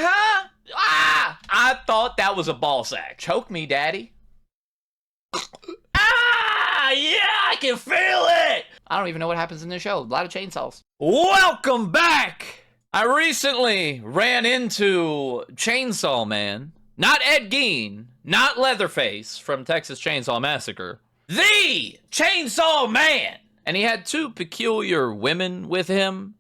Huh? Ah! I thought that was a ball sack. Choke me, daddy. Ah! Yeah, I can feel it! I don't even know what happens in this show. A lot of chainsaws. Welcome back! I recently ran into Chainsaw Man. Not Ed Gein. Not Leatherface from Texas Chainsaw Massacre. The Chainsaw Man! And he had two peculiar women with him.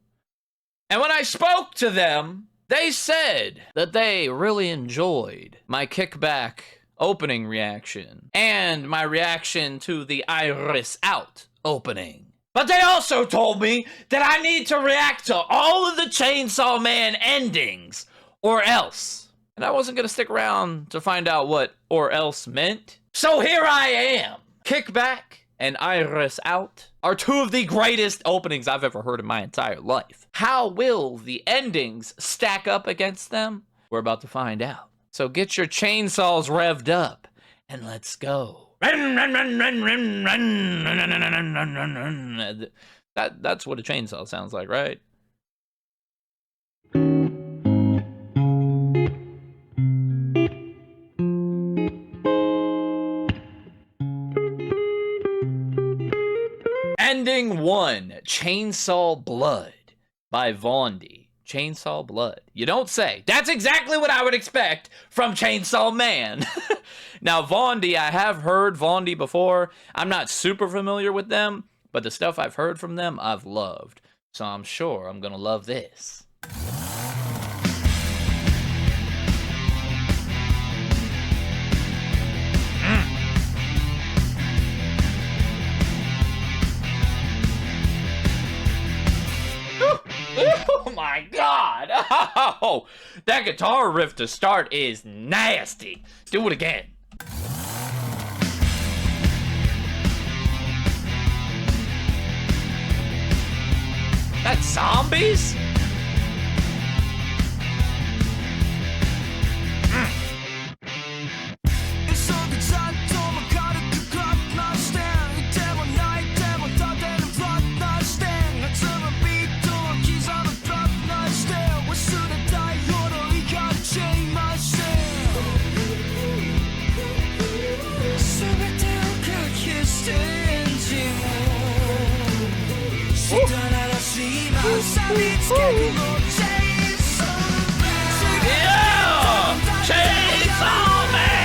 And when I spoke to them, they said that they really enjoyed my kickback opening reaction and my reaction to the Iris Out opening. But they also told me that I need to react to all of the Chainsaw Man endings, or else. And I wasn't gonna stick around to find out what or else meant. So here I am. Kickback and Iris Out are two of the greatest openings I've ever heard in my entire life. How will the endings stack up against them? We're about to find out. So get your chainsaws revved up and let's go. That's what a chainsaw sounds like, right? Ending 1, Chainsaw Blood by Vondi. Chainsaw Blood. You don't say. That's exactly what I would expect from Chainsaw Man. Now, Vondi, I have heard Vondi before. I'm not super familiar with them, but the stuff I've heard from them, I've loved. So I'm sure I'm gonna love this. Oh my god! Oh, that guitar riff to start is nasty. Do it again. That's zombies? Chainsaw Man!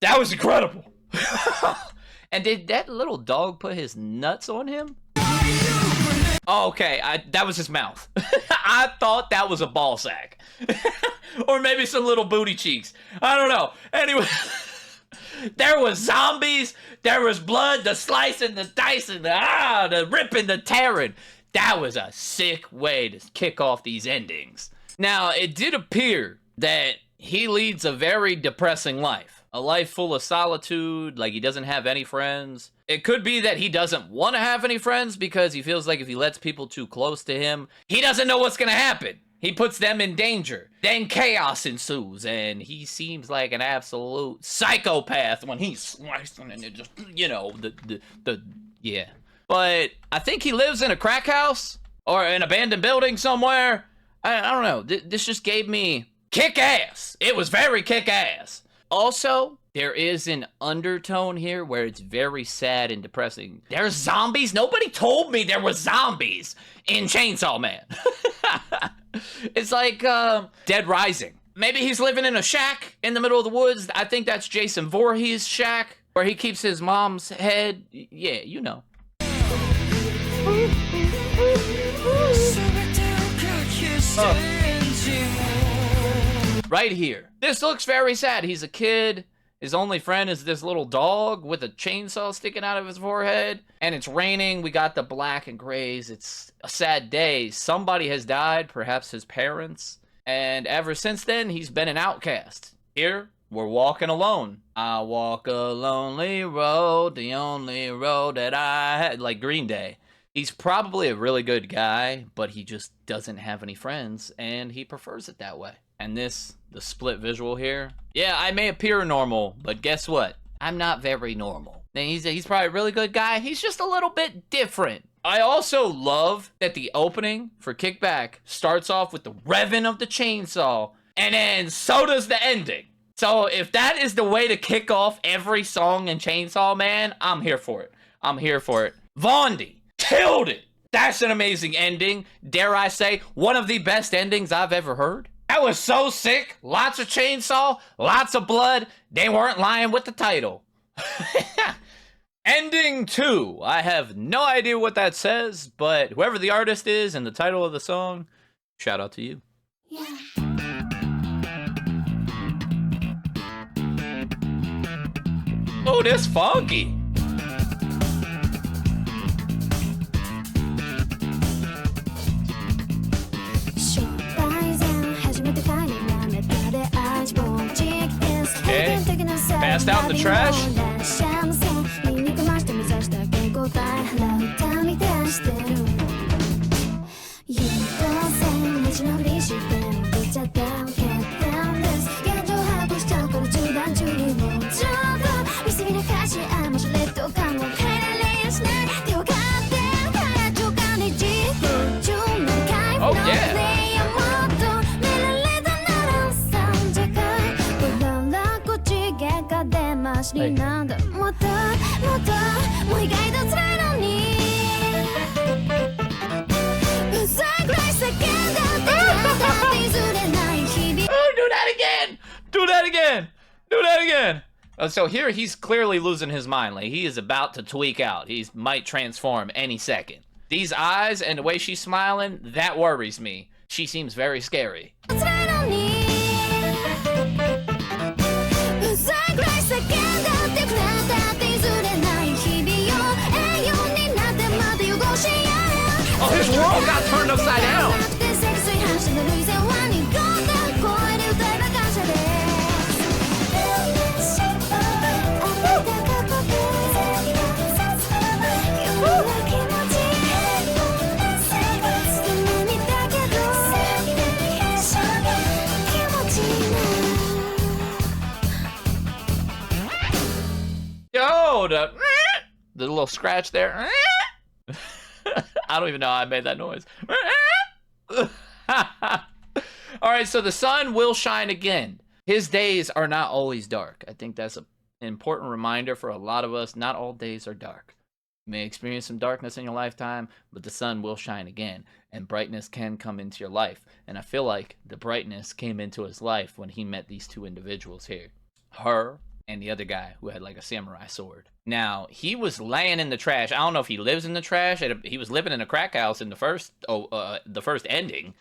That was incredible. And did that little dog put his nuts on him? Oh, okay, that was his mouth. I thought that was a ball sack. Or maybe some little booty cheeks. I don't know. Anyway, there was zombies, there was blood, the slicing, the dicing, the ripping, the tearing. That was a sick way to kick off these endings. Now, it did appear that he leads a very depressing life. A life full of solitude, like he doesn't have any friends. It could be that he doesn't want to have any friends because he feels like if he lets people too close to him, he doesn't know what's gonna happen. He puts them in danger. Then chaos ensues, and he seems like an absolute psychopath when he's slicing and it just, you know, yeah. But I think he lives in a crack house or an abandoned building somewhere. I don't know. This just gave me kick-ass. It was very kick-ass. Also, there is an undertone here where it's very sad and depressing. There's zombies? Nobody told me there was zombies in Chainsaw Man. It's like Dead Rising. Maybe he's living in a shack in the middle of the woods. I think that's Jason Voorhees' shack, where he keeps his mom's head. Yeah, you know. Right here. This looks very sad. He's a kid. His only friend is this little dog with a chainsaw sticking out of his forehead. And it's raining. We got the black and grays. It's a sad day. Somebody has died, perhaps his parents. And ever since then, he's been an outcast. Here, we're walking alone. I walk a lonely road, the only road that I had. Like Green Day. He's probably a really good guy, but he just doesn't have any friends, and he prefers it that way. And this, the split visual here. Yeah, I may appear normal, but guess what? I'm not very normal. And he's probably a really good guy. He's just a little bit different. I also love that the opening for Kickback starts off with the revving of the chainsaw, and then so does the ending. So if that is the way to kick off every song in Chainsaw Man, I'm here for it. I'm here for it. Vondi killed it. That's an amazing ending. Dare I say, one of the best endings I've ever heard. That was so sick. Lots of chainsaw, lots of blood. They weren't lying with the title. Ending 2. I have no idea what that says, but whoever the artist is and the title of the song, shout out to you. Yeah. Oh, this funky. Okay, passed out in the trash. Oh yeah. Hey. Oh, do that again! Do that again! Do that again! So here he's clearly losing his mind. Like he is about to tweak out. He might transform any second. These eyes and the way she's smiling, that worries me. She seems very scary. Oh, his world got turned upside down. Yo, the little scratch there. I don't even know how I made that noise. All right, so the sun will shine again. His days are not always dark. I think that's an important reminder for a lot of us. Not all days are dark. You may experience some darkness in your lifetime, but the sun will shine again, and brightness can come into your life. And I feel like the brightness came into his life when he met these two individuals here. Her and the other guy who had like a samurai sword. Now, he was laying in the trash. I don't know if he lives in the trash. He was living in a crack house in the first ending.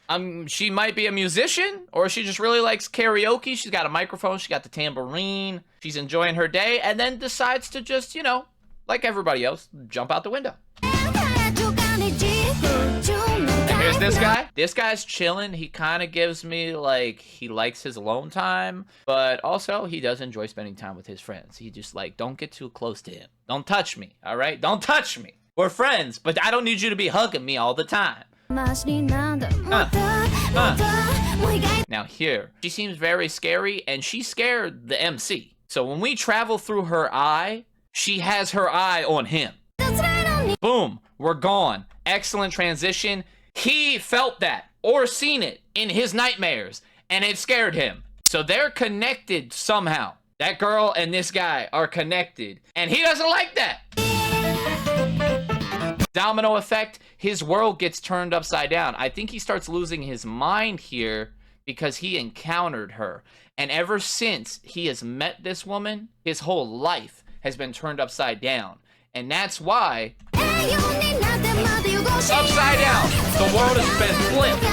She might be a musician, or she just really likes karaoke. She's got a microphone, she got the tambourine. She's enjoying her day, and then decides to just, you know, like everybody else, jump out the window. And here's this guy. This guy's chilling. He kind of gives me like he likes his alone time, but also he does enjoy spending time with his friends. He just like, don't get too close to him. Don't touch me, all right? Don't touch me. We're friends, but I don't need you to be hugging me all the time. Now here, she seems very scary, and she scared the MC. So when we travel through her eye, she has her eye on him. Boom, we're gone. Excellent transition. He felt that or seen it in his nightmares, and it scared him. So they're connected somehow. That girl and this guy are connected, and he doesn't like that. Domino effect, his world gets turned upside down. I think he starts losing his mind here because he encountered her. And ever since he has met this woman, his whole life has been turned upside down. And that's why upside down, the world has been flipped.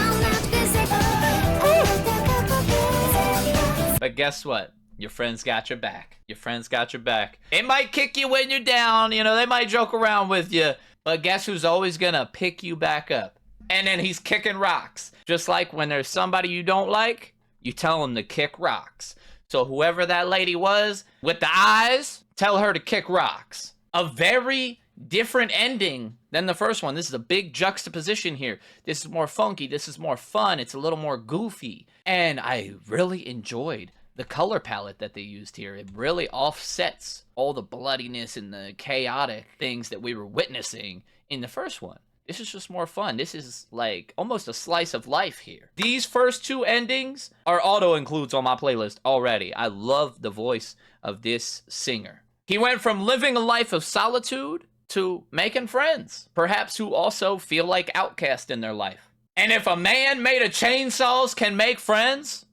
But guess what? Your friends got your back. Your friends got your back. They might kick you when you're down, you know, they might joke around with you, but guess who's always gonna pick you back up? And then he's kicking rocks. Just like when there's somebody you don't like, you tell him to kick rocks. So whoever that lady was with the eyes, tell her to kick rocks. A very different ending than the first one. This is a big juxtaposition here. This is more funky. This is more fun. It's a little more goofy. And I really enjoyed the color palette that they used here. It really offsets all the bloodiness and the chaotic things that we were witnessing in the first one. This is just more fun. This is like almost a slice of life here. These first two endings are auto-includes on my playlist already. I love the voice of this singer. He went from living a life of solitude to making friends, perhaps who also feel like outcast in their life. And if a man made of chainsaws can make friends,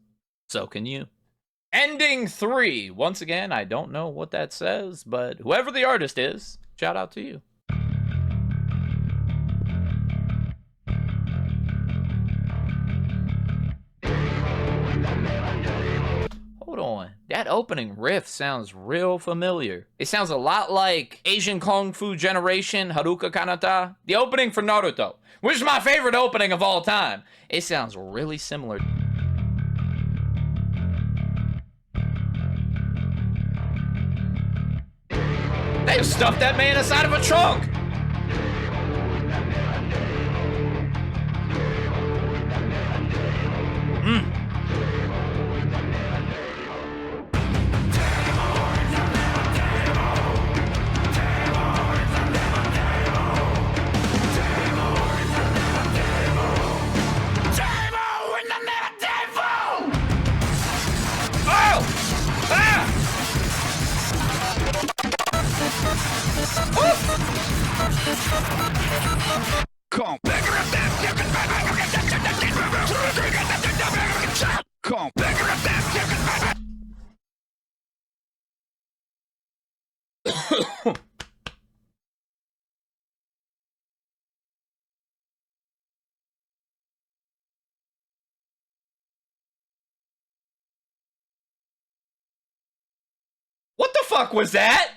so can you. Ending 3. Once again, I don't know what that says, but whoever the artist is, shout out to you. Hold on. That opening riff sounds real familiar. It sounds a lot like Asian Kung Fu Generation Haruka Kanata. The opening for Naruto, which is my favorite opening of all time. It sounds really similar. They just stuffed that man inside of a trunk. What the fuck was that?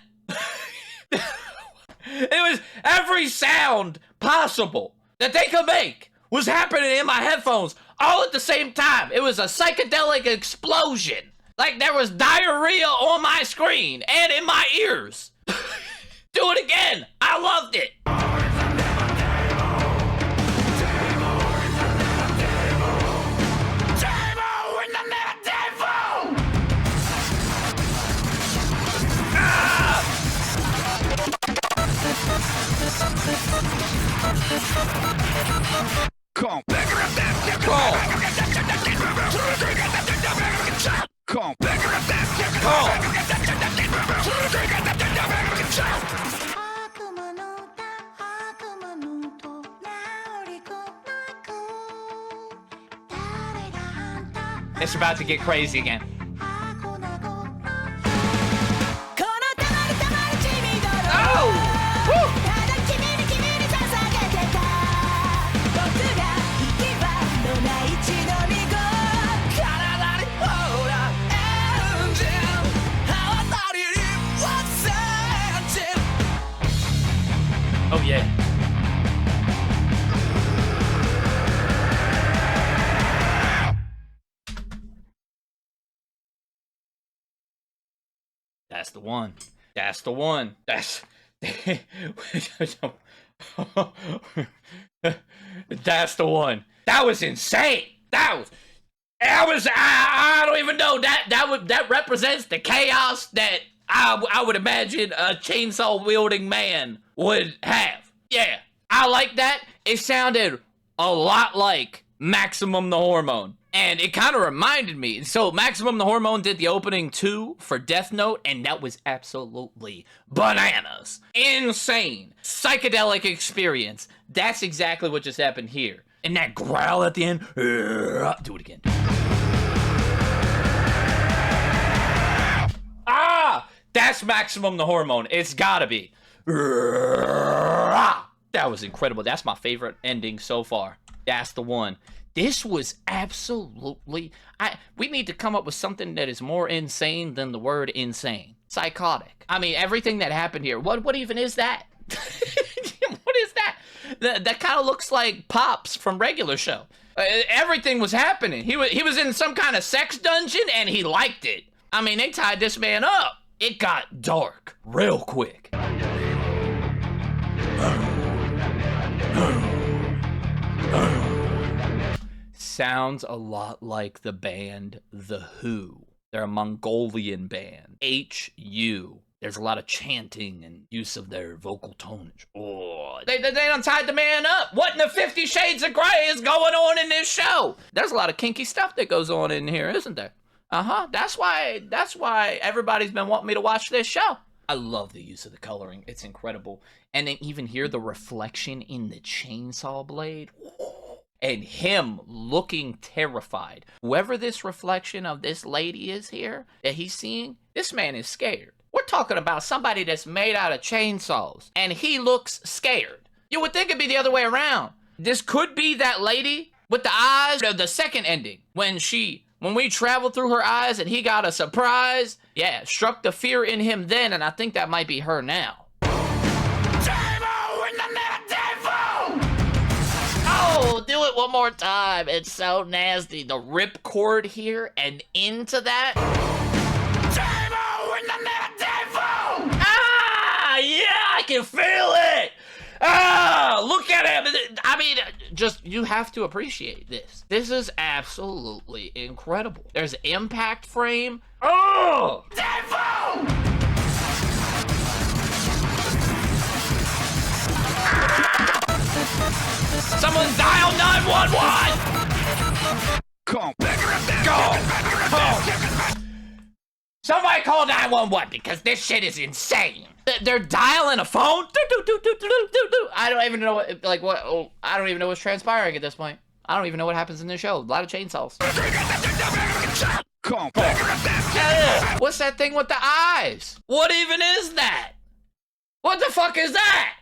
It was every sound possible that they could make was happening in my headphones all at the same time. It was a psychedelic explosion. Like there was diarrhea on my screen and in my ears. Do it again. I loved it. It's about to get crazy again. Oh yeah. That's the one. That's the one. That's that's the one. That was insane. I don't even know. That represents the chaos that I would imagine a chainsaw wielding man would have. Yeah, I like that. It sounded a lot like Maximum the Hormone. And it kind of reminded me. So Maximum the Hormone did the opening too for Death Note, and that was absolutely bananas. Insane. Psychedelic experience. That's exactly what just happened here. And that growl at the end. Do it again. Ah! That's Maximum the Hormone. It's gotta be. That was incredible. That's my favorite ending so far. That's the one. This was absolutely... we need to come up with something that is more insane than the word insane. Psychotic. I mean, everything that happened here. What even is that? What is that? That kind of looks like Pops from Regular Show. Everything was happening. He was in some kind of sex dungeon and he liked it. I mean, they tied this man up. It got dark real quick. Sounds a lot like the band The Who. They're a Mongolian band. H-U. There's a lot of chanting and use of their vocal tonage. Oh, they done tied the man up. What in the 50 Shades of Grey is going on in this show? There's a lot of kinky stuff that goes on in here, isn't there? That's why everybody's been wanting me to watch this show. I love the use of the coloring. It's incredible. And then even hear the reflection in the chainsaw blade. And him looking terrified. Whoever this reflection of this lady is here that he's seeing, this man is scared. We're talking about somebody that's made out of chainsaws, and he looks scared. You would think it'd be the other way around. This could be that lady with the eyes of the second ending. When we traveled through her eyes and he got a surprise, yeah, struck the fear in him then, and I think that might be her now. Oh, do it one more time. It's so nasty. The ripcord here and into that. Ah, yeah, I can feel it. Ah, look at him. I mean, just, you have to appreciate this. This is absolutely incredible. There's impact frame. Oh! Someone dial 911! Go! Somebody call 911 because this shit is insane. They're dialing a phone? I don't even know what, I don't even know what's transpiring at this point. I don't even know what happens in this show. A lot of chainsaws. What's that thing with the eyes? What even is that? What the fuck is that?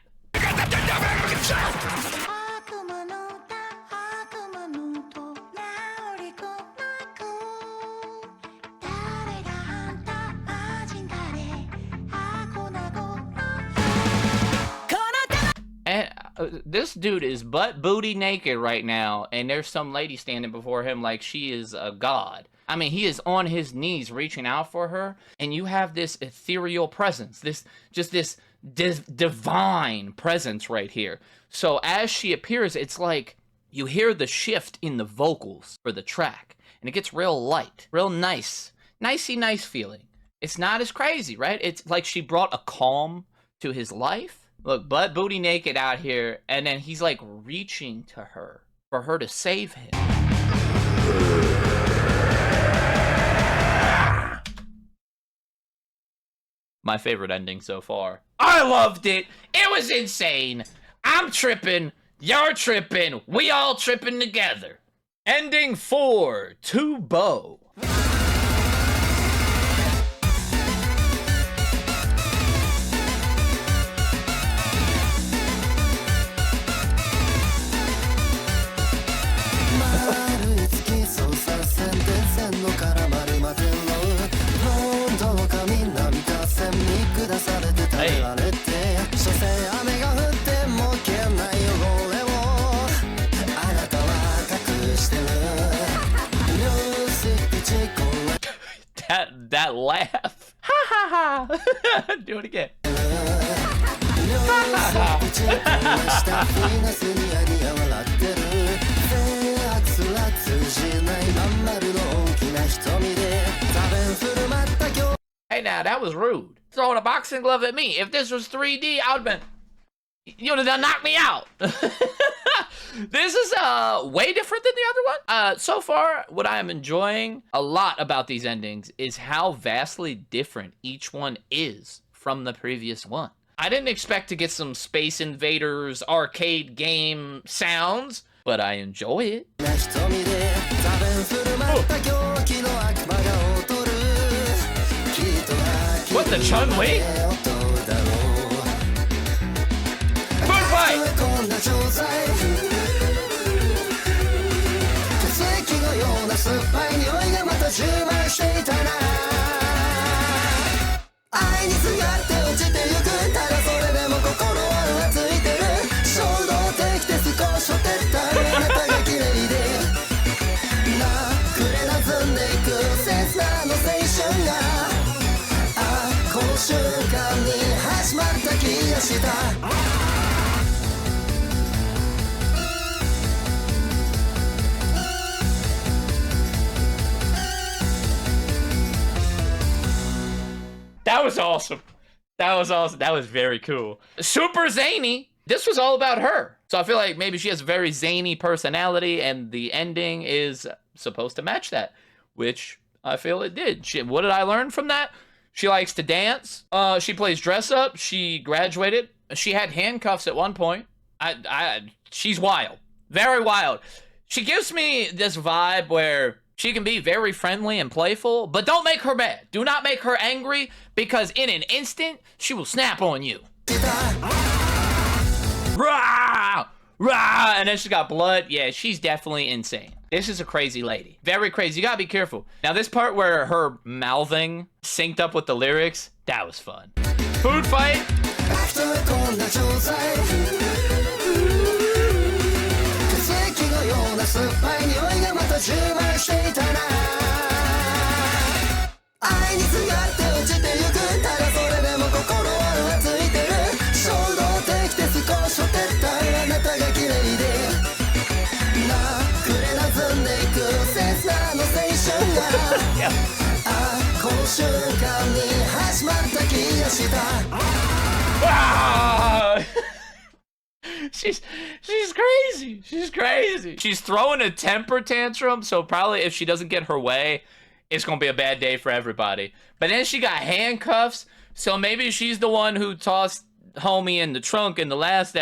This dude is butt booty naked right now, and there's some lady standing before him like she is a god. I mean, he is on his knees reaching out for her, and you have this ethereal presence, this divine presence right here. So as she appears, it's like you hear the shift in the vocals for the track, and it gets real light, real nice, nice feeling. It's not as crazy, right? It's like she brought a calm to his life. Look, butt booty naked out here, and then he's like reaching to her for her to save him. My favorite ending so far. I loved it. It was insane. I'm tripping. You're tripping. We all tripping together. Ending 4, To Bow. That laugh. Ha ha ha. Do it again. Hey now, that was rude. Throwing a boxing glove at me. If this was 3D, I would've been... You would have knocked me out. This is way different than the other one. So far, what I am enjoying a lot about these endings is how vastly different each one is from the previous one. I didn't expect to get some Space Invaders arcade game sounds, but I enjoy it. What, the Chun-Li? Food fight! ぱい匂いがまた充満していたな愛にすがって落ちてゆくただそれでも心は浮ついてる衝動的で少しょってったあなたが綺麗で暮れなずんでいく切なの青春がこの瞬間に始まった気がした That was awesome. That was awesome. That was very cool. Super zany. This was all about her. So I feel like maybe she has a very zany personality and the ending is supposed to match that, which I feel it did. What did I learn from that? She likes to dance. She plays dress up. She graduated. She had handcuffs at one point. She's wild. Very wild. She gives me this vibe where she can be very friendly and playful, but don't make her mad. Do not make her angry because in an instant, she will snap on you. Rah! Rah! And then she got blood. Yeah, she's definitely insane. This is a crazy lady. Very crazy. You gotta be careful. Now, this part where her mouthing synced up with the lyrics, that was fun. Food fight. Ah! She's crazy. She's crazy. She's throwing a temper tantrum, so probably if she doesn't get her way, it's gonna be a bad day for everybody. But then she got handcuffs, so maybe she's the one who tossed homie in the trunk in the last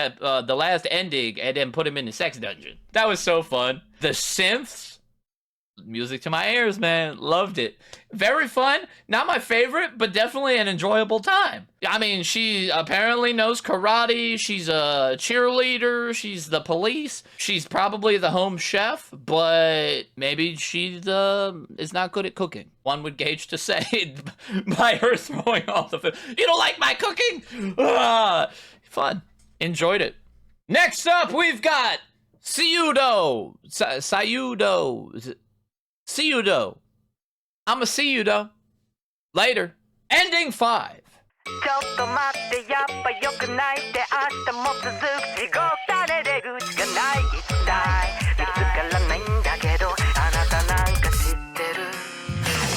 ending and then put him in the sex dungeon. That was so fun. The synths, music to my ears, man. Loved it. Very fun. Not my favorite, but definitely an enjoyable time. I mean, she apparently knows karate. She's a cheerleader. She's the police. She's probably the home chef, but maybe she is not good at cooking. One would gauge to say by her throwing all the food. You don't like my cooking? Fun. Enjoyed it. Next up, we've got Sayudo. Sayudo. I'ma see you though. Later. Ending 5. ちょっと待ってやっぱ良くないって明日も続く地獄だね出口がない一体見つからないんだけどあなたなんか知ってる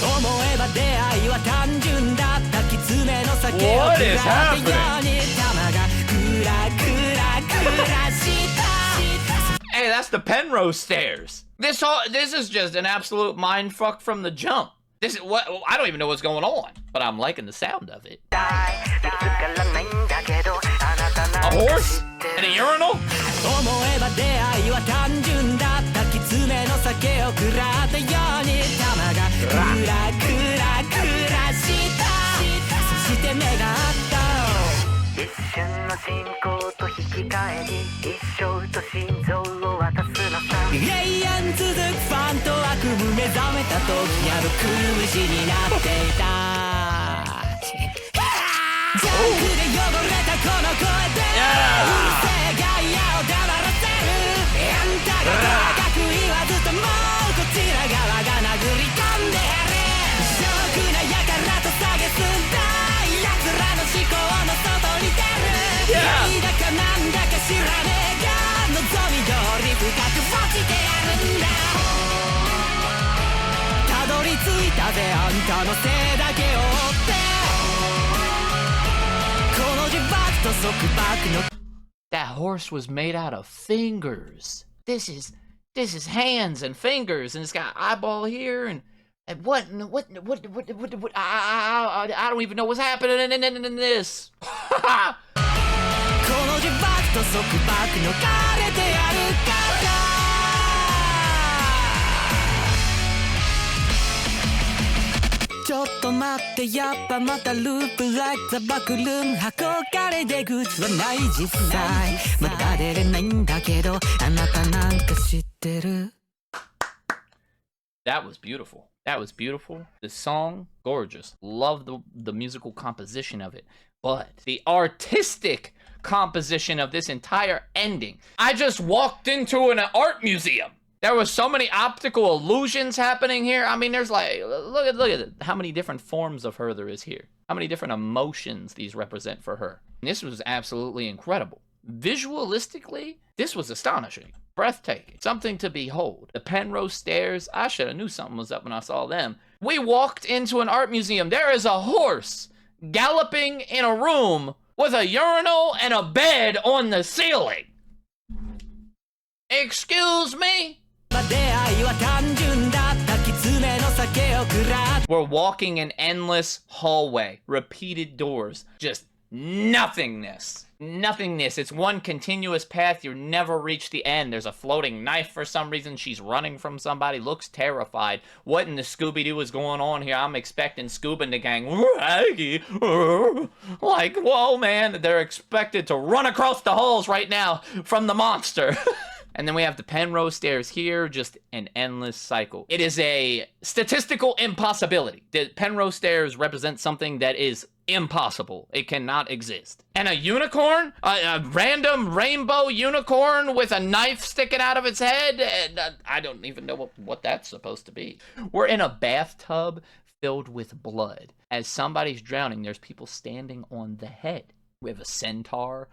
思えば出会いは単純だった狐の酒を食らったように玉がクラクラクラした Hey, that's the Penrose stairs. This is just an absolute mindfuck from the jump. This is what I don't even know what's going on, but I'm liking the sound of it. A horse and a urinal? That horse was made out of fingers. This is hands and fingers, and it's got eyeball here and what I don't even know what's happening in this. That was beautiful. That was beautiful. The song, gorgeous. Love the musical composition of it. But the artistic composition of this entire ending. I just walked into an art museum. There was so many optical illusions happening here. I mean, there's like, look at it. How many different forms of her there is here. How many different emotions these represent for her. And this was absolutely incredible. Visualistically, this was astonishing. Breathtaking. Something to behold. The Penrose stairs, I should have knew something was up when I saw them. We walked into an art museum. There is a horse galloping in a room with a urinal and a bed on the ceiling. Excuse me? We're walking an endless hallway. Repeated doors. Just nothingness. Nothingness. It's one continuous path. You never reach the end. There's a floating knife for some reason. She's running from somebody. Looks terrified. What in the Scooby-Doo is going on here? I'm expecting Scoob and the gang. Like, whoa, man. They're expected to run across the halls right now from the monster. And then we have the Penrose stairs here, just an endless cycle. It is a statistical impossibility. The Penrose stairs represent something that is impossible. It cannot exist. And a unicorn? A random rainbow unicorn with a knife sticking out of its head? And, I don't even know what that's supposed to be. We're in a bathtub filled with blood. As somebody's drowning, there's people standing on the head. We have a centaur.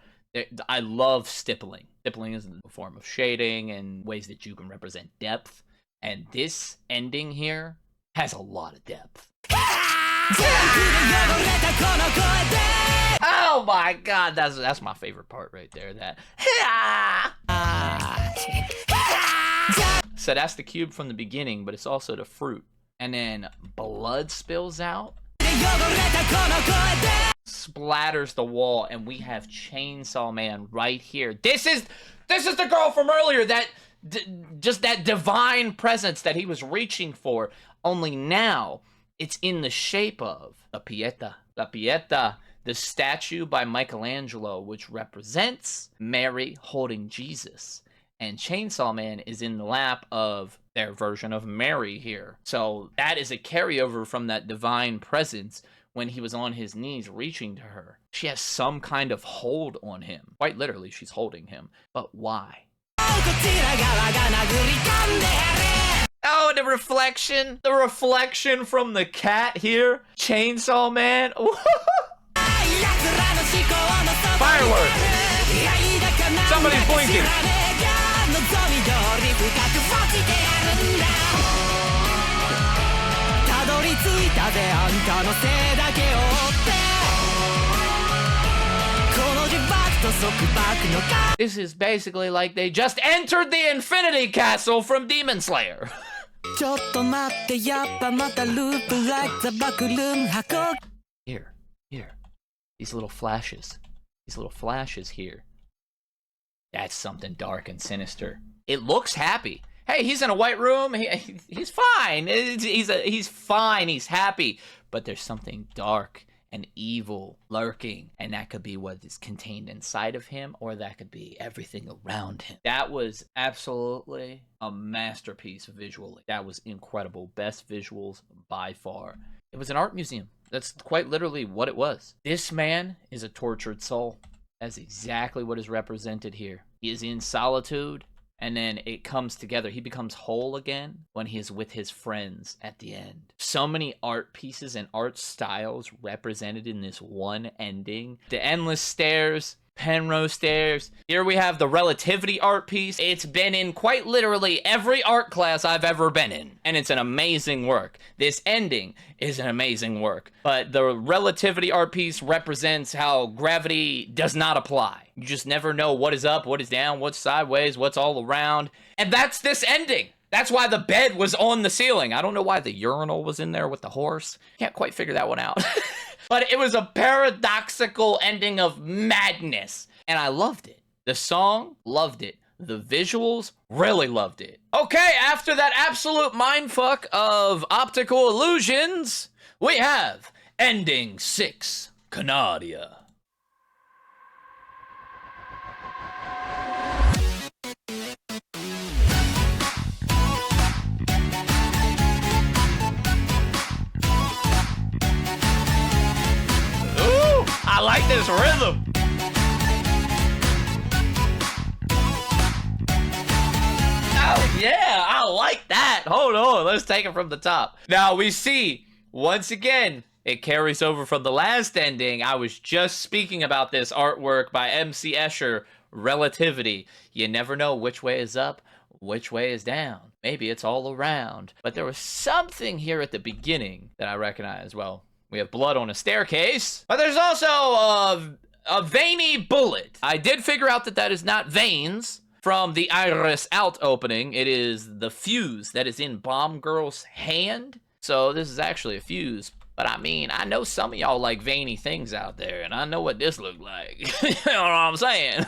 I love stippling. Stippling is a form of shading and ways that you can represent depth. And this ending here has a lot of depth. Oh my god, that's my favorite part right there. That. So that's the cube from the beginning, but it's also the fruit. And then blood spills out. Splatters the wall, and we have Chainsaw Man right here. This is the girl from earlier, that just that divine presence that he was reaching for, only now it's in the shape of La Pieta, the statue by Michelangelo, which represents Mary holding Jesus, and Chainsaw Man is in the lap of their version of Mary here. So that is a carryover from that divine presence when he was on his knees reaching to her. She has some kind of hold on him. Quite literally, she's holding him. But why? Oh, the reflection. The reflection from the cat here. Chainsaw Man. Fireworks. Somebody's blinking. This is basically like they just entered the Infinity Castle from Demon Slayer. Here. These little flashes here. That's something dark and sinister. It looks happy. Hey, he's in a white room. He's fine. He's fine. He's happy. But there's something dark and evil lurking, and that could be what is contained inside of him, or that could be everything around him. That was absolutely a masterpiece visually. That was incredible. Best visuals by far. It was an art museum. That's quite literally what it was. This man is a tortured soul. That's exactly what is represented here. He is in solitude, and then it comes together. He becomes whole again when he is with his friends at the end. So many art pieces and art styles represented in this one ending. The endless stairs, Penrose stairs. Here we have the relativity art piece. It's been in quite literally every art class I've ever been in, and it's an amazing work. This ending is an amazing work, but the relativity art piece represents how gravity does not apply. You just never know what is up, what is down, what's sideways, what's all around, and that's this ending. That's why the bed was on the ceiling. I don't know why the urinal was in there with the horse. Can't quite figure that one out. But it was a paradoxical ending of madness, and I loved it. The song, loved it. The visuals, really loved it. Okay, after that absolute mindfuck of optical illusions, we have Ending 6, Canadia. this rhythm. Oh, yeah, I like that. Hold on, let's take it from the top. Now we see, once again, it carries over from the last ending. I was just speaking about this artwork by MC Escher, Relativity. You never know which way is up, which way is down. Maybe it's all around. But there was something here at the beginning that I recognize. Well, we have blood on a staircase, but there's also a veiny bullet. I did figure out that that is not veins from the Iris Out opening. It is the fuse that is in Bomb Girl's hand. So this is actually a fuse. But I mean, I know some of y'all like veiny things out there, and I know what this looked like. You know what I'm saying?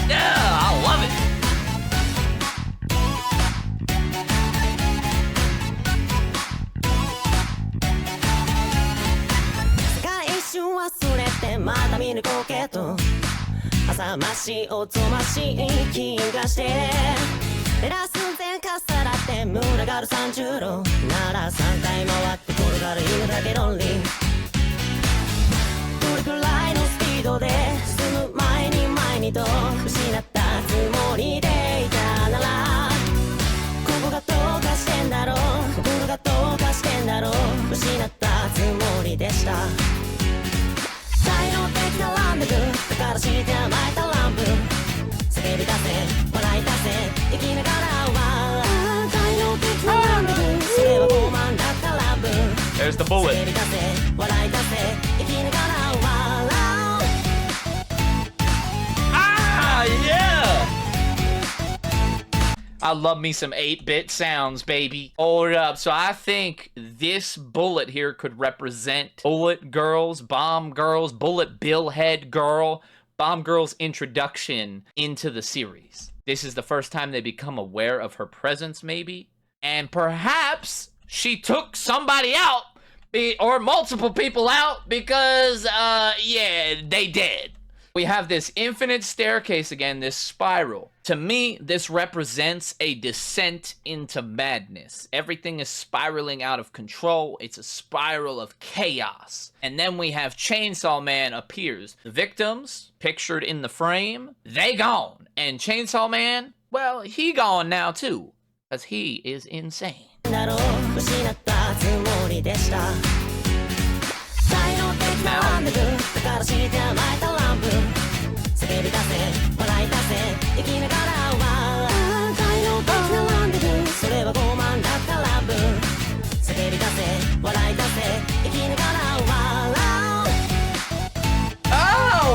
Yeah, I love it. 世界一瞬忘れてまた見抜こうけど浅ましいおぞましい気がして照らす全かさらって群がる30度なら3回回って転がる犬だけロンリーどれくらいのスピードで進む前に前にと失ったつもりでいたならここがどうかしてんだろう心がどうかしてんだろう失ったつもりでした才能的なランデブーだからして甘えたランプ叫び出せ笑い出せ生きながらは才能的なランデブーそれは傲慢だったラブ There's the bullet. 叫び出せ笑い出せ生きながら笑う Ah, yeah! I love me some 8-bit sounds, baby. Hold up. So I think this bullet here could represent Bullet Girl's, Bomb Girl's, Bullet Billhead Girl, Bomb Girl's introduction into the series. This is the first time they become aware of her presence, maybe. And perhaps she took somebody out, or multiple people out, because, yeah, they dead. We have this infinite staircase again, this spiral. To me, this represents a descent into madness. Everything is spiraling out of control. It's a spiral of chaos. And then we have Chainsaw Man appears. The victims, pictured in the frame, they gone. And Chainsaw Man, well, he gone now too, because he is insane. Now, oh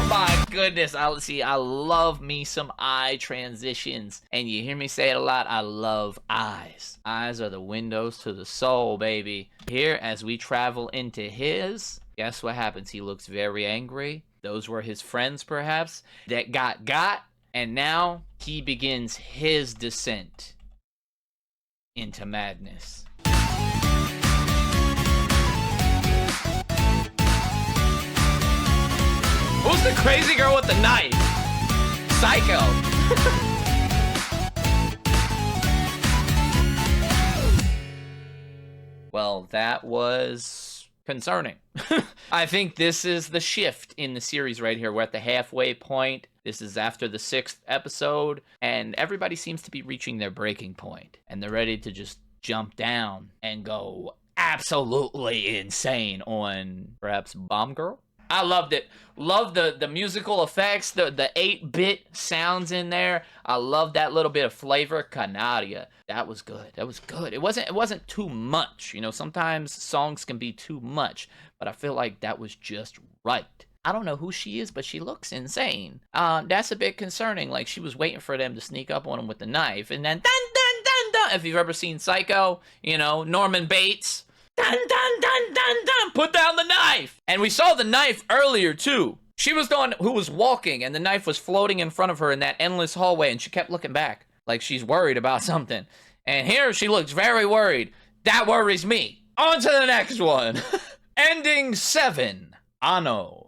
my goodness, I love me some eye transitions. And you hear me say it a lot, I love eyes. Eyes are the windows to the soul, baby. Here, as we travel into his, guess what happens? He looks very angry. Those were his friends, perhaps, that got, and now he begins his descent into madness. Who's the crazy girl with the knife? Psycho. Well, that was concerning. I think this is the shift in the series right here. We're at the halfway point. This is after the 6th episode, and everybody seems to be reaching their breaking point, and they're ready to just jump down and go absolutely insane on perhaps Bomb Girl. I loved it. Love the musical effects, the 8-bit sounds in there. I love that little bit of flavor. Canaria. That was good. That was good. It wasn't too much. You know, sometimes songs can be too much, but I feel like that was just right. I don't know who she is, but she looks insane. That's a bit concerning. Like, she was waiting for them to sneak up on him with the knife, and then dun dun dun dun. If you've ever seen Psycho, you know, Norman Bates. Dun, dun, dun, dun, dun, put down the knife. And we saw the knife earlier, too. She was the one who was walking, and the knife was floating in front of her in that endless hallway, and she kept looking back like she's worried about something. And here she looks very worried. That worries me. On to the next one. Ending 7. Ano.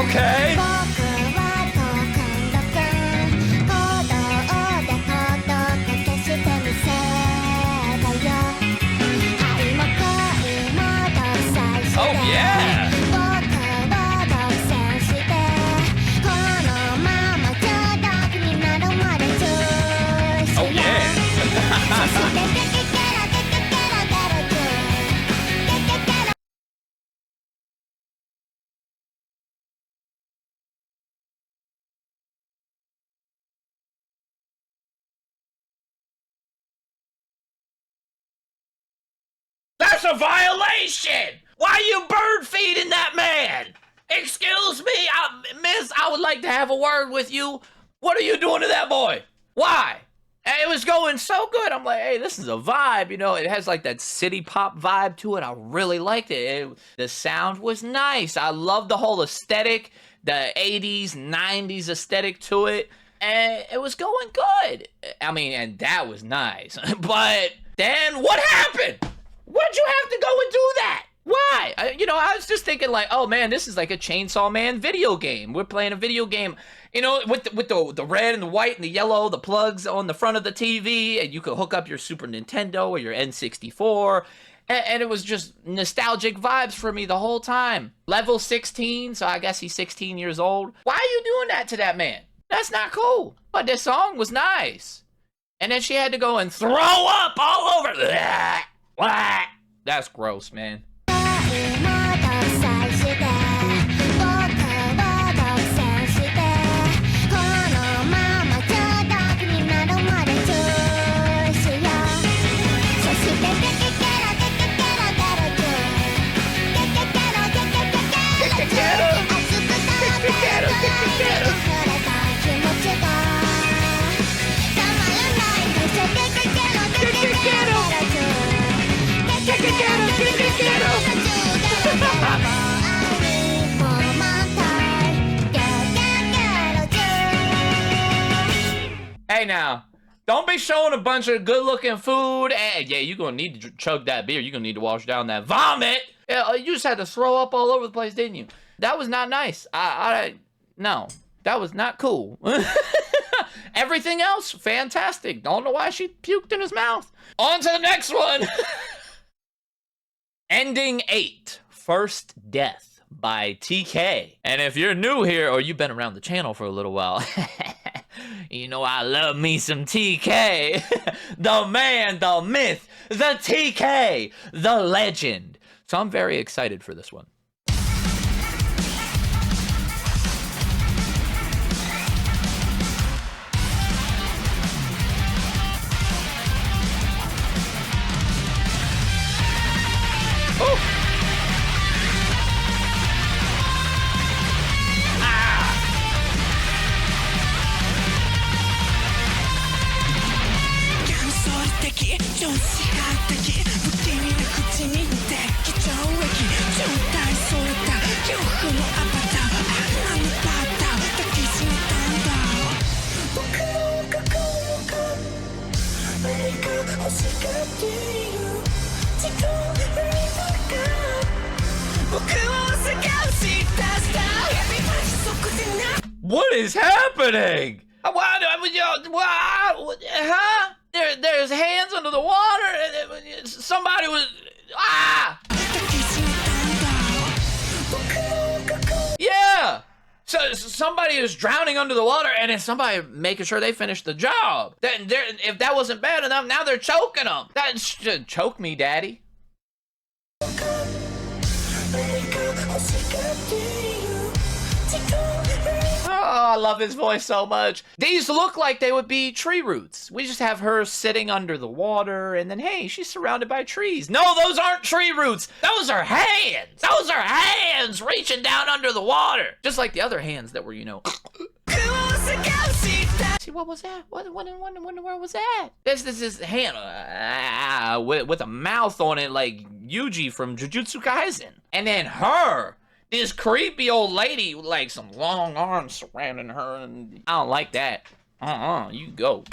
Okay. 僕は特訓だけ行動でほどけ消してみせたよ愛も恋も独裁して Oh yeah. 僕を独占してこのまま中毒になるまで注視 Oh yeah. そしてテケケロテケケロテロテケケロ That's a violation! Why are you bird feeding that man? Excuse me, miss, I would like to have a word with you. What are you doing to that boy? Why? And it was going so good. I'm like, hey, this is a vibe, you know. It has like that city pop vibe to it. I really liked it. The sound was nice. I love the whole aesthetic, the 80s, 90s aesthetic to it. And it was going good. I mean, and that was nice. But then what happened? Why'd you have to go and do that? Why? I was just thinking like, oh man, this is like a Chainsaw Man video game. We're playing a video game, you know, with the red and the white and the yellow, the plugs on the front of the TV, and you could hook up your Super Nintendo or your N64, and it was just nostalgic vibes for me the whole time. Level 16, so I guess he's 16 years old. Why are you doing that to that man? That's not cool. But this song was nice. And then she had to go and throw up all over. That's gross, man. 愛も独裁して僕を独占してこのまま中毒になるまで注視よそしてテケケロテケケロテロチュテケケロテケケケロチュ熱くたまってくらいに溢れた気持ちがたまらないでしょテケケロテケケロチュ Hey now, don't be showing a bunch of good-looking food. And yeah, you're gonna need to chug that beer. You're gonna need to wash down that vomit. Yeah, you just had to throw up all over the place, didn't you? That was not nice. No, that was not cool. Everything else, fantastic. Don't know why she puked in his mouth. On to the next one. Ending 8, First Death by TK. And if you're new here or you've been around the channel for a little while, you know I love me some TK. The man, the myth, the TK, the legend. So I'm very excited for this one. What is happening? Huh? There's hands under the water. Somebody was. Yeah. So somebody is drowning under the water, and then somebody making sure they finish the job. If that wasn't bad enough, now they're choking them. Choke me, daddy. Oh, I love his voice so much. These look like they would be tree roots. We just have her sitting under the water, and then, hey, she's surrounded by trees. No, those aren't tree roots. Those are hands. Those are hands reaching down under the water. Just like the other hands that were, you know. See, what was that? What where was that? This is hand with a mouth on it like Yuji from Jujutsukaisen. And then her. This creepy old lady with like some long arms surrounding her, and I don't like that. You go.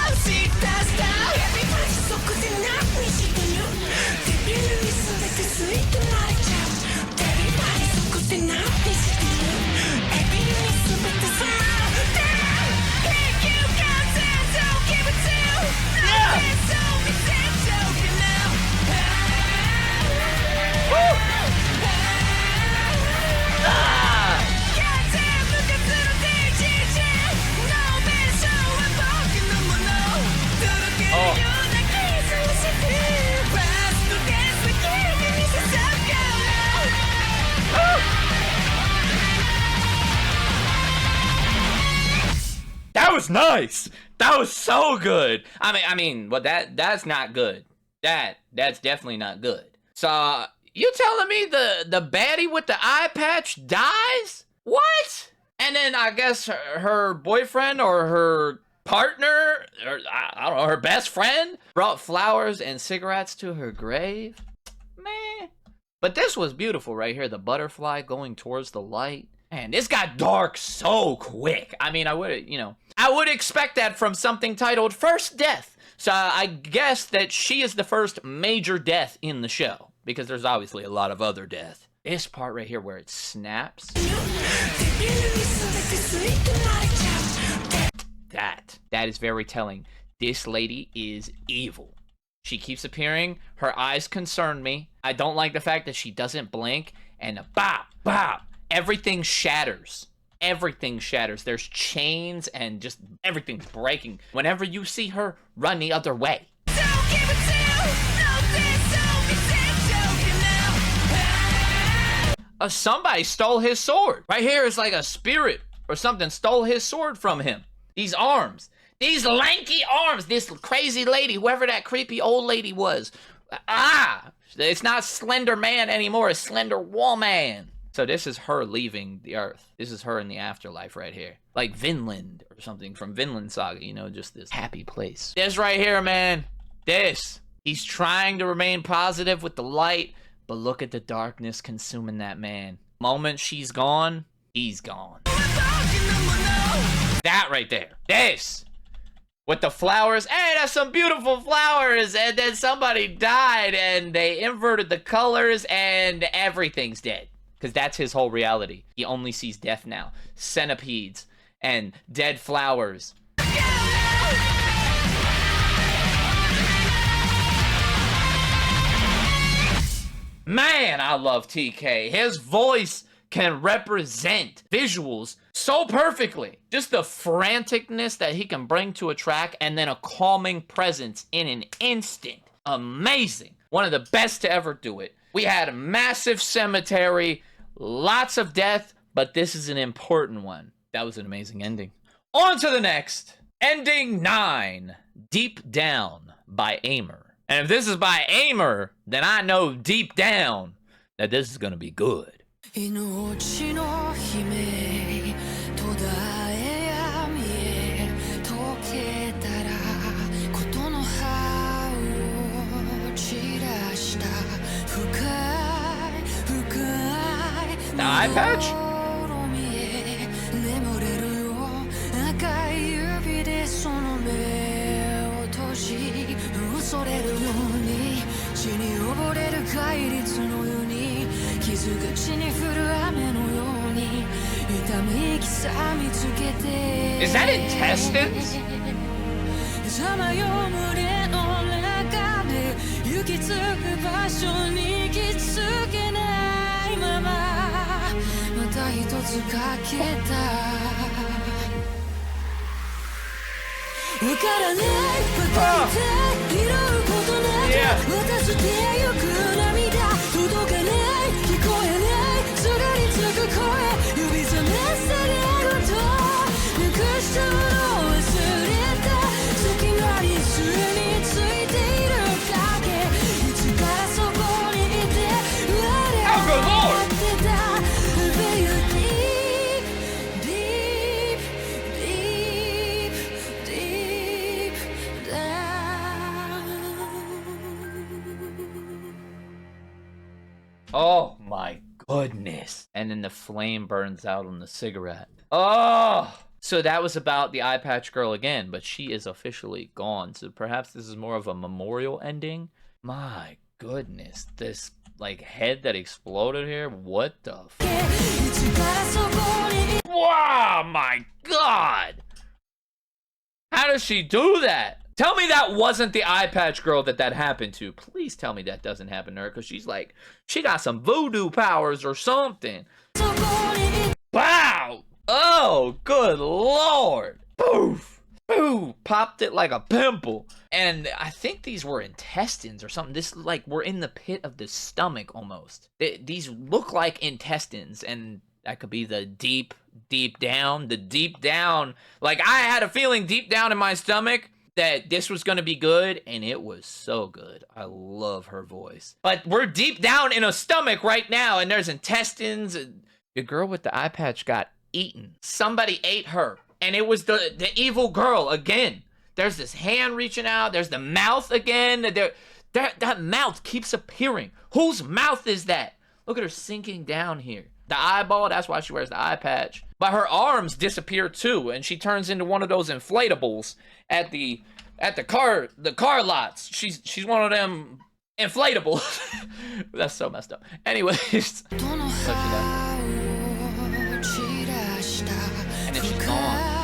was nice. That was so good. I mean, well, that's not good. That's definitely not good. So, you telling me the baddie with the eye patch dies? What? And then I guess her boyfriend or her partner, or I don't know, her best friend brought flowers and cigarettes to her grave? Man. But this was beautiful right here. The butterfly going towards the light. Man, this got dark so quick. I mean, I would expect that from something titled First Death. So I guess that she is the first major death in the show, because there's obviously a lot of other death. This part right here where it snaps. That is very telling. This lady is evil. She keeps appearing. Her eyes concern me. I don't like the fact that she doesn't blink. And bop, bop. Everything shatters. Everything shatters. There's chains and just everything's breaking. Whenever you see her, run the other way. Somebody stole his sword. Right here is like a spirit or something stole his sword from him. These arms. These lanky arms. This crazy lady, whoever that creepy old lady was. It's not Slender Man anymore. It's Slender Woman. So this is her leaving the earth. This is her in the afterlife right here. Like Vinland or something from Vinland Saga, you know, just this happy place. This right here, man. This. He's trying to remain positive with the light, but look at the darkness consuming that man. Moment she's gone, he's gone. That right there. This. With the flowers. Hey, that's some beautiful flowers. And then somebody died and they inverted the colors and everything's dead. Because that's his whole reality. He only sees death now. Centipedes and dead flowers. Man, I love TK. His voice can represent visuals so perfectly. Just the franticness that he can bring to a track and then a calming presence in an instant. Amazing. One of the best to ever do it. We had a massive cemetery, lots of death, but this is an important one. That was an amazing ending. On to the next. Ending 9, Deep Down by Aimer. And if this is by Aimer, then I know deep down that this is gonna be good. The eye patch? Is that intestines? Oh my goodness. And then the flame burns out on the cigarette. Oh! So that was about the eye patch girl again, but she is officially gone. So perhaps this is more of a memorial ending. My goodness. This, like, head that exploded here? What the wow, my God! How does she do that? Tell me that wasn't the eye patch girl that happened to. Please tell me that doesn't happen to her, because she's like, she got some voodoo powers or something. Wow! Oh, good Lord! Poof! Poof! Popped it like a pimple. And I think these were intestines or something. This, like, we're in the pit of the stomach almost. These look like intestines, and that could be the deep deep down, like I had a feeling deep down in my stomach that this was gonna be good, and it was so good. I love her voice. But we're deep down in a stomach right now, and there's intestines. And the girl with the eye patch got eaten. Somebody ate her, and it was the evil girl again. There's this hand reaching out. There's the mouth again. That mouth keeps appearing. Whose mouth is that? Look at her sinking down here. The eyeball, that's why she wears the eye patch. But her arms disappear too, and she turns into one of those inflatables at the car lots. She's one of them inflatables. That's so messed up. Anyways. And then she's gone.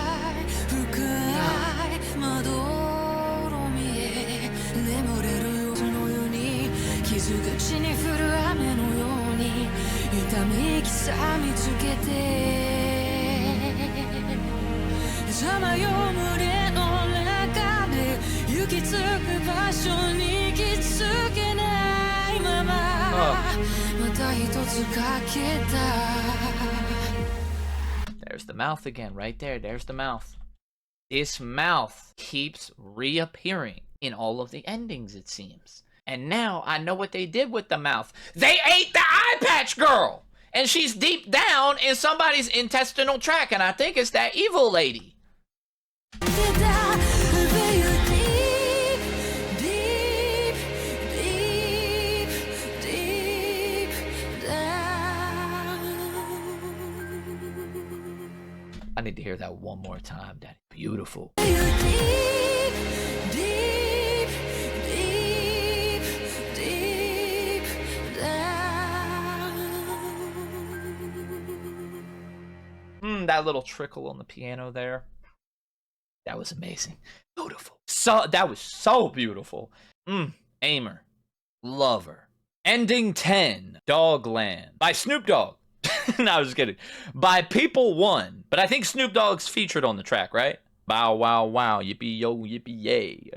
There's the mouth again, right there. There's the mouth. This mouth keeps reappearing in all of the endings, it seems. And now I know what they did with the mouth. They ate the eye patch girl! And she's deep down in somebody's intestinal tract, and I think it's that evil lady. I need to hear that one more time, Daddy. Beautiful. That little trickle on the piano there. That was amazing. Beautiful. That was so beautiful. Aimer. Lover. Ending 10. Dogland. By Snoop Dogg. No, I was just kidding. By People One. But I think Snoop Dogg's featured on the track, right? Bow wow wow. Yippee yo yippee yay.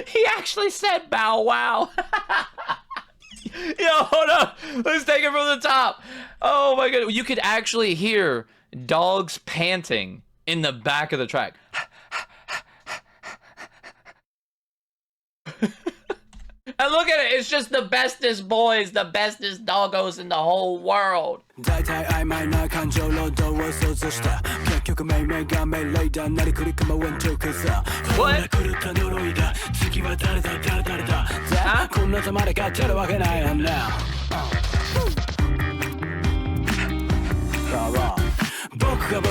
He actually said bow wow. Yo, hold up. Let's take it from the top. Oh my god. You could actually hear dogs panting in the back of the track. And look at it, it's just the bestest boys, the bestest doggos in the whole world. What?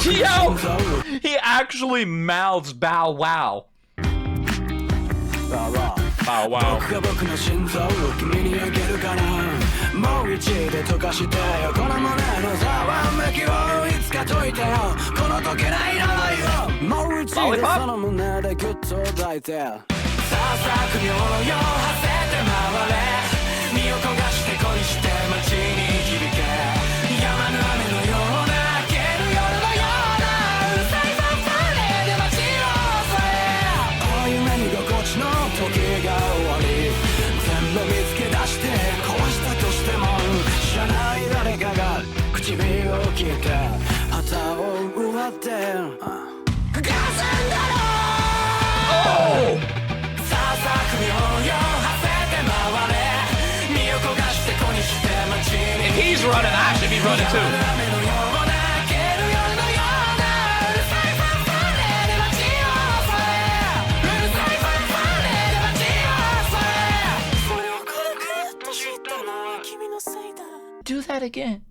Yo! He actually mouths bow wow. Bow wow. Bow wow. If he's running, I should be running too. Do that again.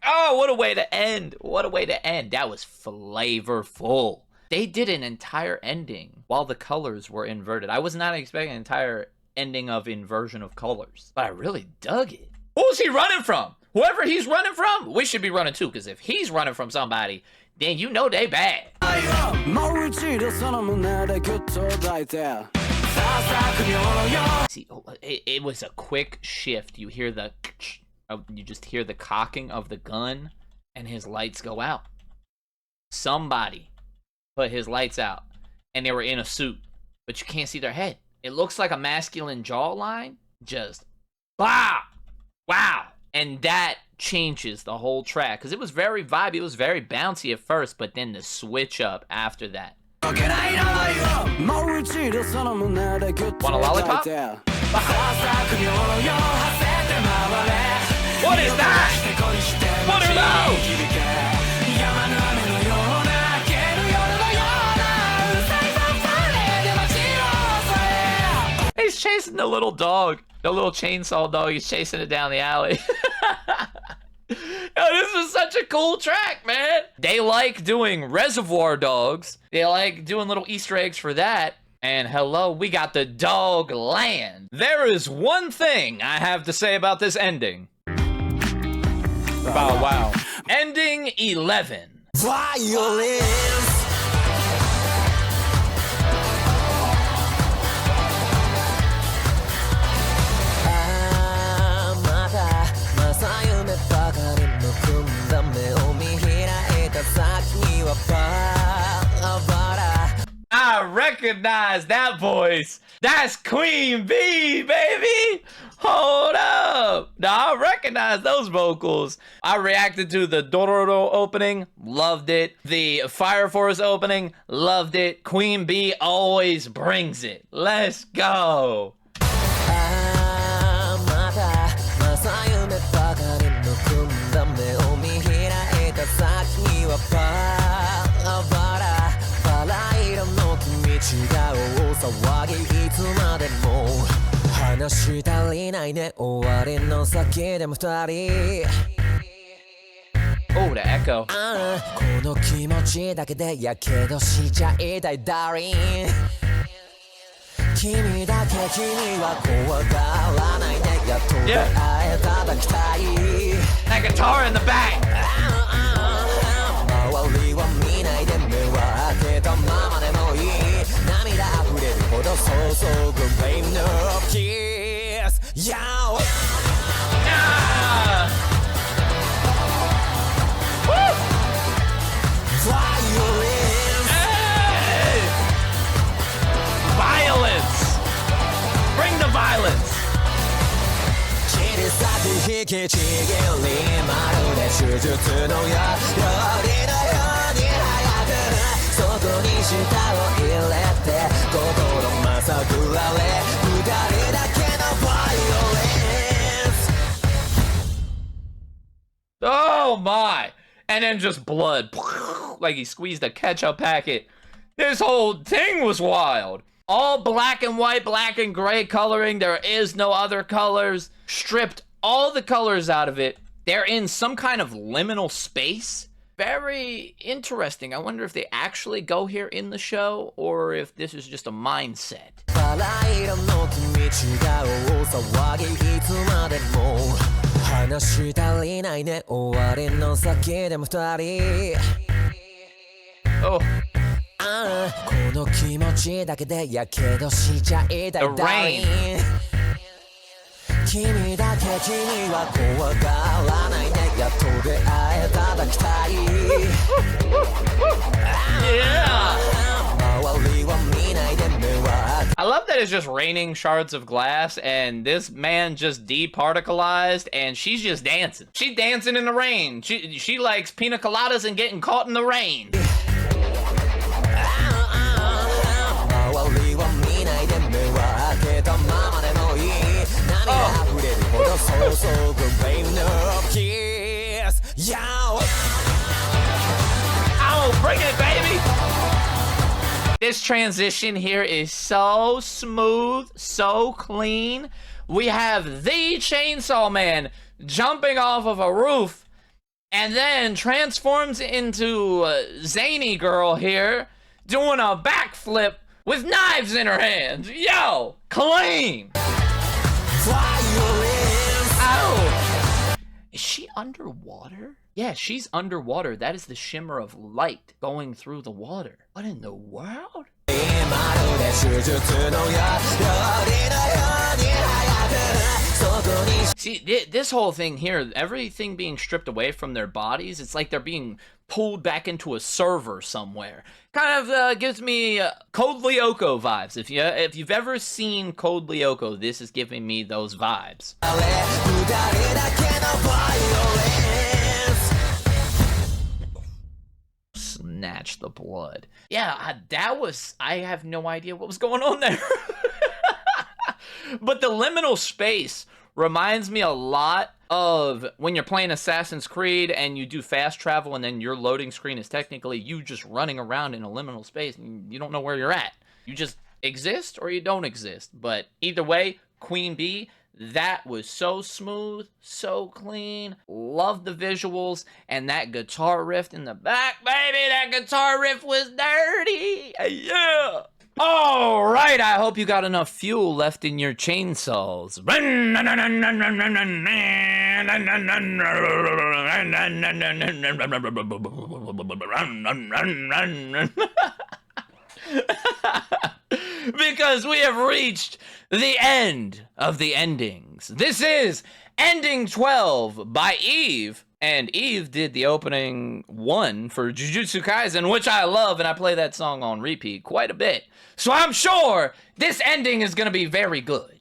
Oh, what a way to end. What a way to end. That was flavorful. They did an entire ending while the colors were inverted. I was not expecting an entire ending of Inversion of Colors. But I really dug it. Who's he running from? Whoever he's running from, we should be running too, because if he's running from somebody, then you know they bad. See, it was a quick shift. You hear the, you just hear the cocking of the gun, and his lights go out. Somebody put his lights out, and they were in a suit, but you can't see their head. It looks like a masculine jawline. Just, wow, wow. And that changes the whole track, because it was very vibey, it was very bouncy at first, but then the switch up after that. Want a lollipop? What is that? What are those? He's chasing the little dog. The little chainsaw dog, he's chasing it down the alley. Yo, this was such a cool track, man. They like doing Reservoir Dogs. They like doing little Easter eggs for that. And hello, we got the dog land. There is one thing I have to say about this ending. Bow wow. Ending 11. Violence. I recognize that voice. That's Queen Bee, baby. Hold up. Now, I recognize those vocals. I reacted to the Dororo opening. Loved it. The Fire Force opening. Loved it. Queen Bee always brings it. Let's go. Oh, the echo. Yeah. That guitar in the back. Violence! Bring the violence! Oh my! And then just blood. Like he squeezed a ketchup packet. This whole thing was wild. All black and white, black and gray coloring. There is no other colors. Stripped all the colors out of it. They're in some kind of liminal space. Very interesting. I wonder if they actually go here in the show or if this is just a mindset. Oh. The rain. Yeah. I love that it's just raining shards of glass and this man just departicleized and she's just dancing. She's dancing in the rain. She likes pina coladas and getting caught in the rain. Oh, bring it, baby! This transition here is so smooth, so clean. We have the Chainsaw Man jumping off of a roof and then transforms into Zany Girl here doing a backflip with knives in her hands. Yo, clean! Is she underwater? Yeah, she's underwater. That is the shimmer of light going through the water. What in the world? See, this whole thing here, everything being stripped away from their bodies, it's like they're being pulled back into a server somewhere. Kind of gives me Code Lyoko vibes. If you've ever seen Code Lyoko, this is giving me those vibes. Snatch the blood. Yeah, I have no idea what was going on there. But the liminal space reminds me a lot of when you're playing Assassin's Creed and you do fast travel and then your loading screen is technically you just running around in a liminal space and you don't know where you're at. You just exist or you don't exist. But either way, Queen Bee, that was so smooth, so clean. Love the visuals and that guitar riff in the back, baby. That guitar riff was dirty. Yeah. All right, I hope you got enough fuel left in your chainsaws. Because we have reached the end of the endings. This is Ending 12 by Eve. And Eve did the opening 1 for Jujutsu Kaisen, which I love, and I play that song on repeat quite a bit. So I'm sure this ending is going to be very good.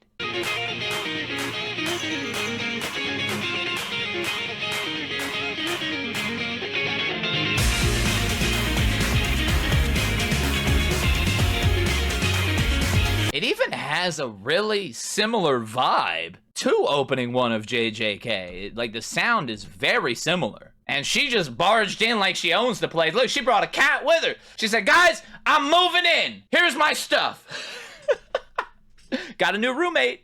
It even has a really similar vibe to opening 1 of JJK. Like, the sound is very similar. And she just barged in like she owns the place. Look, she brought a cat with her. She said, guys, I'm moving in. Here's my stuff. Got a new roommate.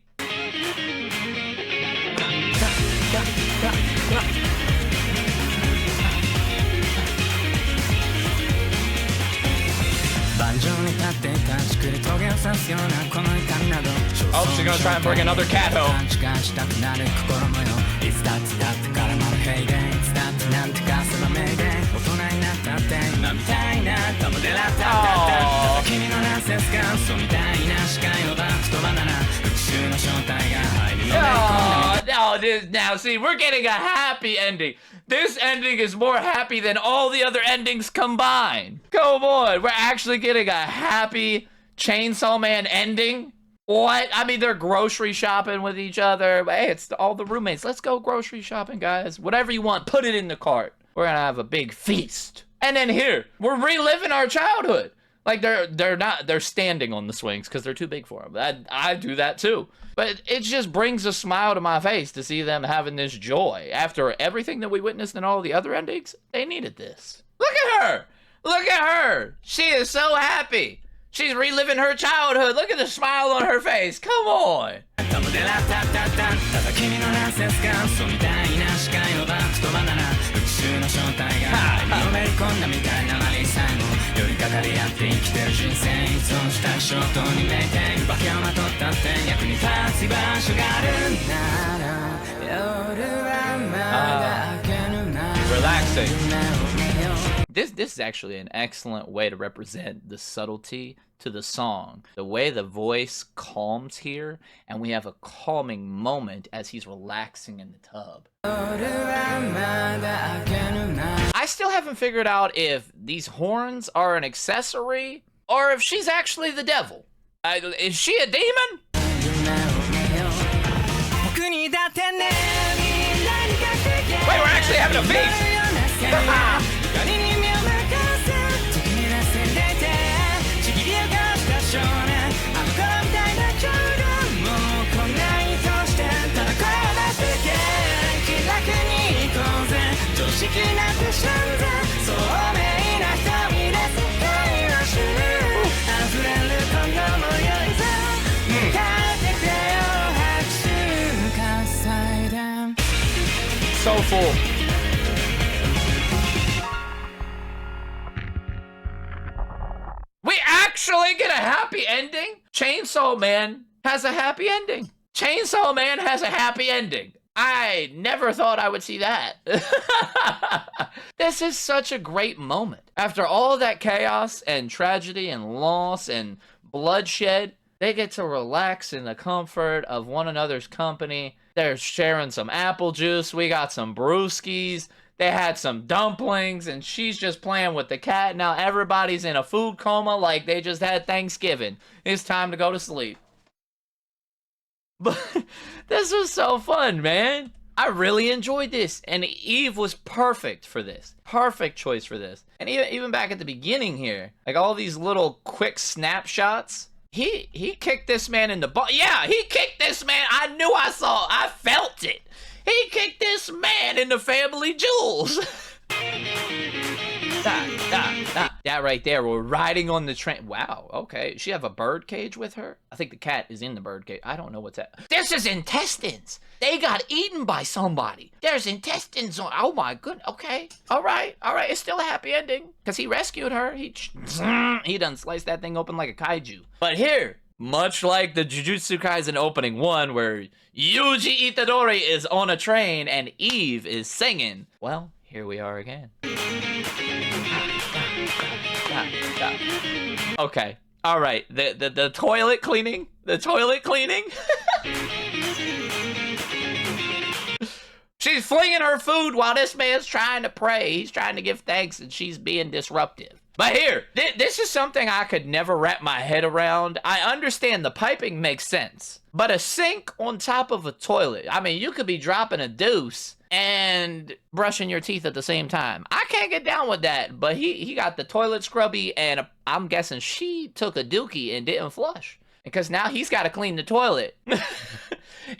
Oh, she's gonna try and bring another cat home. Now see, we're getting a happy ending. This ending is more happy than all the other endings combined. Come on, we're actually getting a happy Chainsaw Man ending. What? I mean, they're grocery shopping with each other. Hey, it's all the roommates. Let's go grocery shopping, guys. Whatever you want, put it in the cart. We're gonna have a big feast. And then here, we're reliving our childhood. Like, they're standing on the swings because they're too big for them. I do that too. But it just brings a smile to my face to see them having this joy. After everything that we witnessed in all the other endings, they needed this. Look at her! Look at her! She is so happy. She's reliving her childhood. Look at the smile on her face. Come on. Relaxing. This is actually an excellent way to represent the subtlety to the song. The way the voice calms here, and we have a calming moment as he's relaxing in the tub. I still haven't figured out if these horns are an accessory or if she's actually the devil. Is she a demon? Wait, we're actually having a feast! So full. We actually get a happy ending? Chainsaw Man has a happy ending. Chainsaw Man has a happy ending. I never thought I would see that. This is such a great moment. After all that chaos and tragedy and loss and bloodshed, they get to relax in the comfort of one another's company. They're sharing some apple juice. We got some brewskis. They had some dumplings, and she's just playing with the cat. Now everybody's in a food coma like they just had Thanksgiving. It's time to go to sleep. But this was so fun, man. I really enjoyed this, and Eve was perfect for this. Perfect choice for this. And even back at the beginning here, like all these little quick snapshots, he kicked this man in the butt. Yeah, he kicked this man. I felt it. He kicked this man in the family jewels. That right there, we're riding on the train. Wow, okay. She have a bird cage with her? I think the cat is in the bird cage. I don't know what's that. This is intestines. They got eaten by somebody. There's intestines on. Oh my goodness. Okay. All right. It's still a happy ending because he rescued her. He done sliced that thing open like a kaiju. But here, much like the Jujutsukaisen opening 1 where Yuji Itadori is on a train and Eve is singing, well, here we are again. Okay. All right. The toilet cleaning. The toilet cleaning. She's flinging her food while this man's trying to pray. He's trying to give thanks and she's being disruptive. But here, this is something I could never wrap my head around. I understand the piping makes sense, but a sink on top of a toilet. I mean, you could be dropping a deuce and brushing your teeth at the same time. I can't get down with that, but he got the toilet scrubby, and I'm guessing she took a dookie and didn't flush, because now he's got to clean the toilet.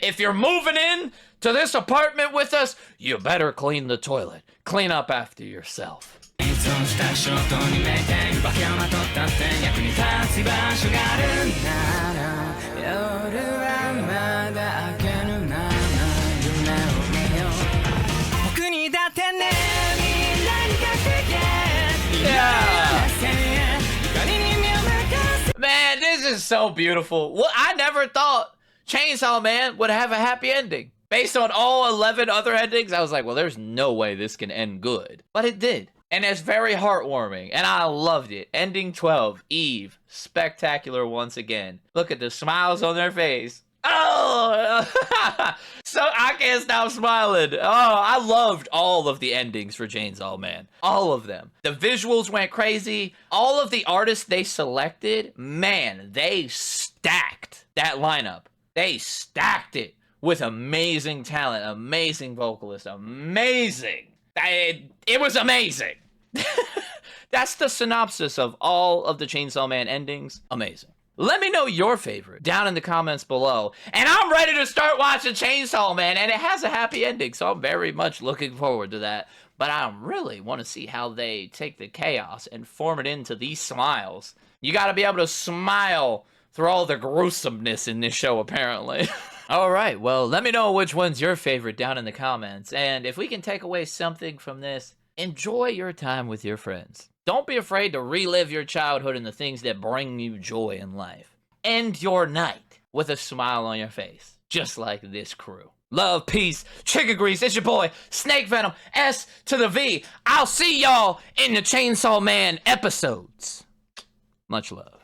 If you're moving in to this apartment with us, you better clean the toilet. Clean up after yourself. Man, this is so beautiful. Well, I never thought Chainsaw Man would have a happy ending. Based on all 11 other endings, I was like, well, there's no way this can end good. But it did. And it's very heartwarming, and I loved it. Ending 12, Eve, spectacular once again. Look at the smiles on their face. Oh, so I can't stop smiling. Oh, I loved all of the endings for Chainsaw Man. All of them. The visuals went crazy. All of the artists they selected, man, they stacked that lineup. They stacked it with amazing talent, amazing vocalist, amazing. It was amazing. That's the synopsis of all of the Chainsaw Man endings. Amazing. Let me know your favorite down in the comments below. And I'm ready to start watching Chainsaw Man, and it has a happy ending, so I'm very much looking forward to that. But I really want to see how they take the chaos and form it into these smiles. You got to be able to smile through all the gruesomeness in this show, apparently. All right, well, let me know which one's your favorite down in the comments. And if we can take away something from this, enjoy your time with your friends. Don't be afraid to relive your childhood and the things that bring you joy in life. End your night with a smile on your face, just like this crew. Love, peace, chicken grease. It's your boy, Snake Venom, S to the V. I'll see y'all in the Chainsaw Man episodes. Much love.